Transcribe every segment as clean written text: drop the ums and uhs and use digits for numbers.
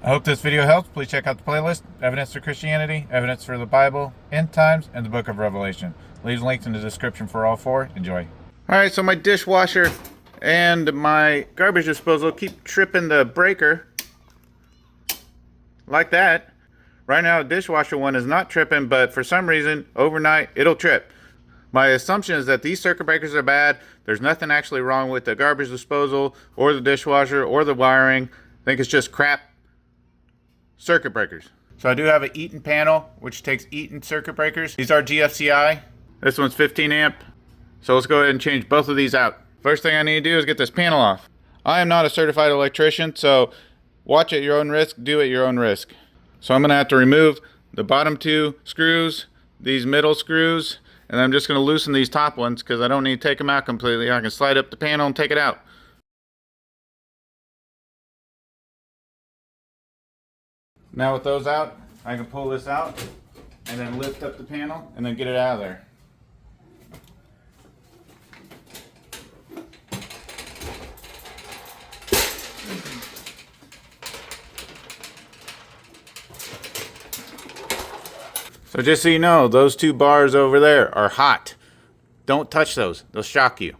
I hope this video helps. Please check out the playlist, Evidence for Christianity, Evidence for the Bible, End Times, and the Book of Revelation. Leave links in the description for all four. Enjoy. Alright, so my dishwasher and my garbage disposal keep tripping the breaker like that. Right now the dishwasher one is not tripping, but for some reason overnight it'll trip. My assumption is that these circuit breakers are bad. There's nothing actually wrong with the garbage disposal or the dishwasher or the wiring. I think it's just crap circuit breakers. So I do have an EATON panel, which takes EATON circuit breakers. These are GFCI. This one's 15 amp. So let's go ahead and change both of these out. First thing I need to do is get this panel off. I am not a certified electrician, so watch at your own risk, do at your own risk. So I'm gonna have to remove the bottom two screws, these middle screws, and I'm just gonna loosen these top ones because I don't need to take them out completely. I can slide up the panel and take it out. Now with those out, I can pull this out and then lift up the panel and then get it out of there. So just so you know, those two bars over there are hot. Don't touch those, they'll shock you.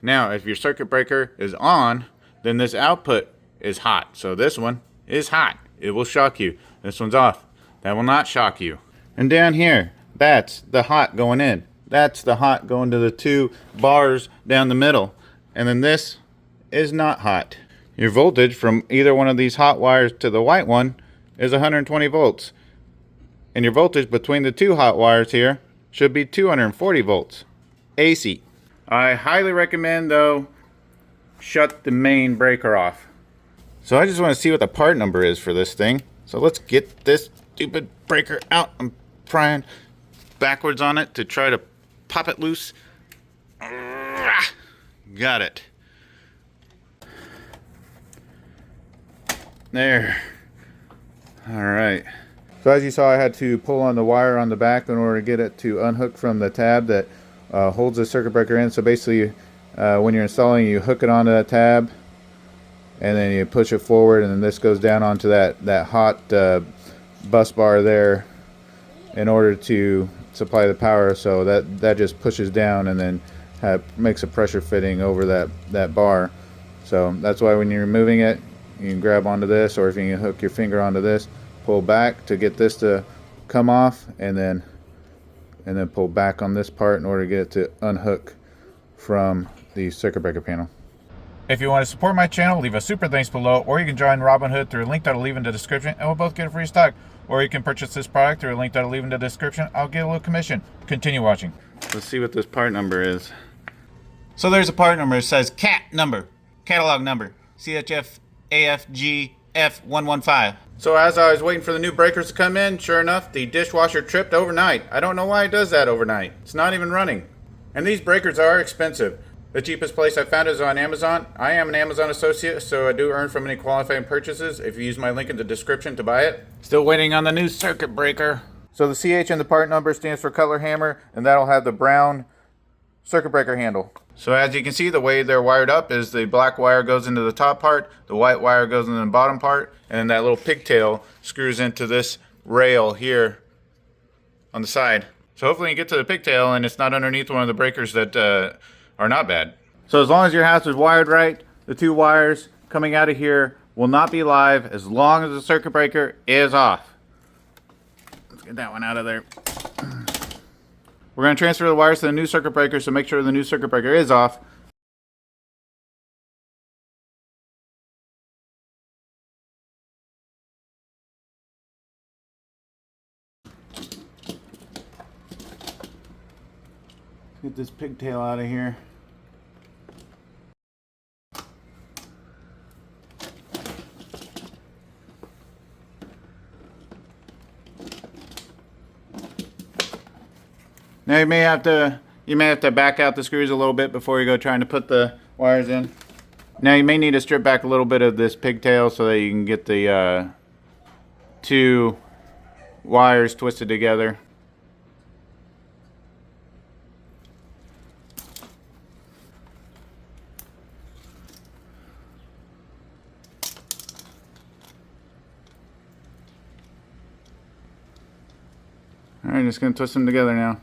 Now if your circuit breaker is on, then this output is hot. So this one is hot. It will shock you. This one's off. That will not shock you. And down here, that's the hot going in. That's the hot going to the two bars down the middle. And then this is not hot. Your voltage from either one of these hot wires to the white one is 120 volts. And your voltage between the two hot wires here should be 240 volts. AC. I highly recommend, though, shut the main breaker off. So I just want to see what the part number is for this thing. So let's get this stupid breaker out. I'm prying backwards on it to try to pop it loose. Got it. There. All right. So as you saw, I had to pull on the wire on the back in order to get it to unhook from the tab that holds the circuit breaker in. So basically, when you're installing, you hook it onto that tab, and then you push it forward, and then this goes down onto that hot bus bar there in order to supply the power. So that just pushes down and then makes a pressure fitting over that bar. So that's why when you're removing it, you can grab onto this, or if you can hook your finger onto this, pull back to get this to come off, and then pull back on this part in order to get it to unhook from the circuit breaker panel. If you want to support my channel, leave a super thanks below, or you can join Robinhood through a link that I'll leave in the description, and we'll both get a free stock. Or you can purchase this product through a link that I'll leave in the description. I'll get a little commission. Continue watching. Let's see what this part number is. So there's a part number. It says CAT number, catalog number, CHF AFG F115. So as I was waiting for the new breakers to come in, sure enough, the dishwasher tripped overnight. I don't know why it does that overnight. It's not even running. And these breakers are expensive. The cheapest place I found is on Amazon. I am an Amazon associate, so I do earn from any qualifying purchases if you use my link in the description to buy it. Still waiting on the new circuit breaker. So the CH in the part number stands for Cutler hammer, and that'll have the brown circuit breaker handle. So as you can see, the way they're wired up is the black wire goes into the top part, the white wire goes into the bottom part, and that little pigtail screws into this rail here on the side. So hopefully you get to the pigtail and it's not underneath one of the breakers that are not bad. So as long as your house is wired right, the two wires coming out of here will not be live as long as the circuit breaker is off. Let's get that one out of there. We're going to transfer the wires to the new circuit breaker, so make sure the new circuit breaker is off. Get this pigtail out of here. Now you may have to back out the screws a little bit before you go trying to put the wires in. Now you may need to strip back a little bit of this pigtail so that you can get the two wires twisted together. I'm just going to twist them together now.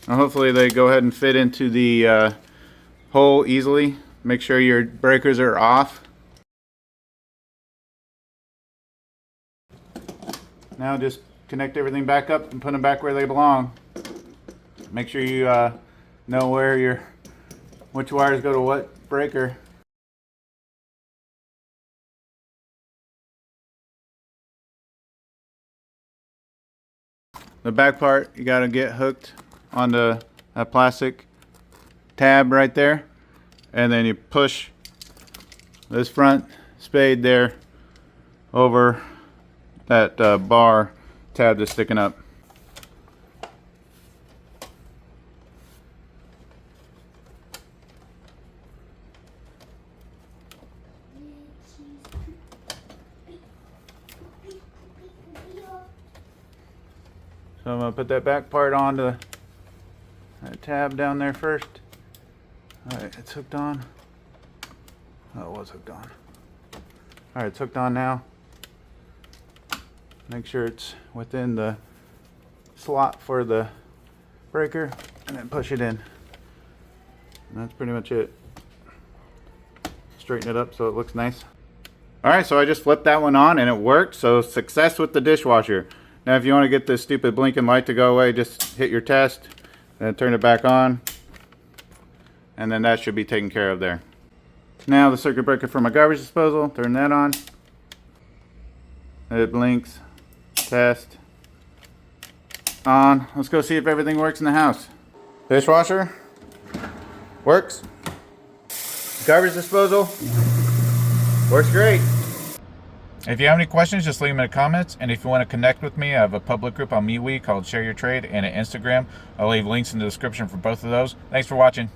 Now hopefully they go ahead and fit into the hole easily. Make sure your breakers are off. Now just connect everything back up and put them back where they belong. Make sure you know where which wires go to what breaker. The back part, you got to get hooked onto that plastic tab right there, and then you push this front spade there over that bar tab that's sticking up. So I'm going to put that back part onto that tab down there first. Alright, it's hooked on. Oh, it was hooked on. Alright, it's hooked on now. Make sure it's within the slot for the breaker, and then push it in. And that's pretty much it. Straighten it up so it looks nice. Alright, so I just flipped that one on and it worked, so success with the dishwasher. Now if you want to get this stupid blinking light to go away, just hit your test, then turn it back on, and then that should be taken care of there. Now the circuit breaker for my garbage disposal, turn that on. It blinks. Test. On. Let's go see if everything works in the house. Dishwasher. Works. Garbage disposal. Works great. If you have any questions, just leave them in the comments. And if you want to connect with me, I have a public group on MeWe called Share Your Trade, and at Instagram. I'll leave links in the description for both of those. Thanks for watching.